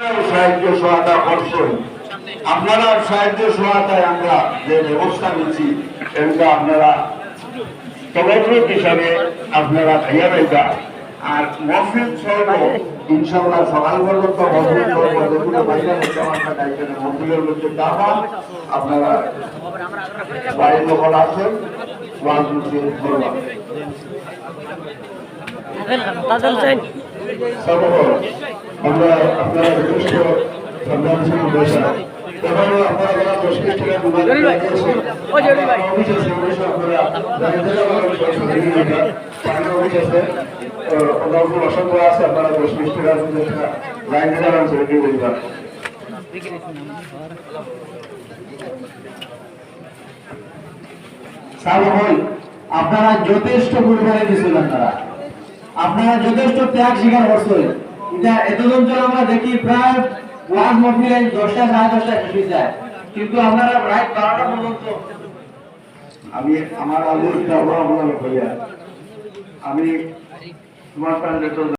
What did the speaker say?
সাহায্য সহায়তা করছেন, আপনারা সাহায্য সহায়তায় আমরা যে ব্যবস্থা নিচ্ছি এটা আপনারা তবরুক হিসাবে আপনারা খাইয়া পাইবা। আর মসজিদ সর্ব ইনশাআল্লাহ সকাল পর্যন্ত মসজিদ সর্ব যেগুলো বাইরে মসজিদের মধ্যে দাবা আপনারা বাইরে যখন আসেন ওয়াজ মসজিদ করবা আমরা আপনারা যথেষ্ট সংগ্রামশীল বসা এবারও আপনারা যারা মুশকিল ছিলেন অসংখ্য আছে আপনারা লাইন আপনারা যথেষ্ট পরিমাণে দিচ্ছেন, আপনারা যথেষ্ট ত্যাগ স্বীকার করছেন। এটা এতজন আমরা দেখি প্রায় ওয়াজ মহফিলে 10টা 10:30 শেষ যায়, কিন্তু আপনারা রাত 12টা পর্যন্ত। আমি আমার আলোচনা আমি তোমার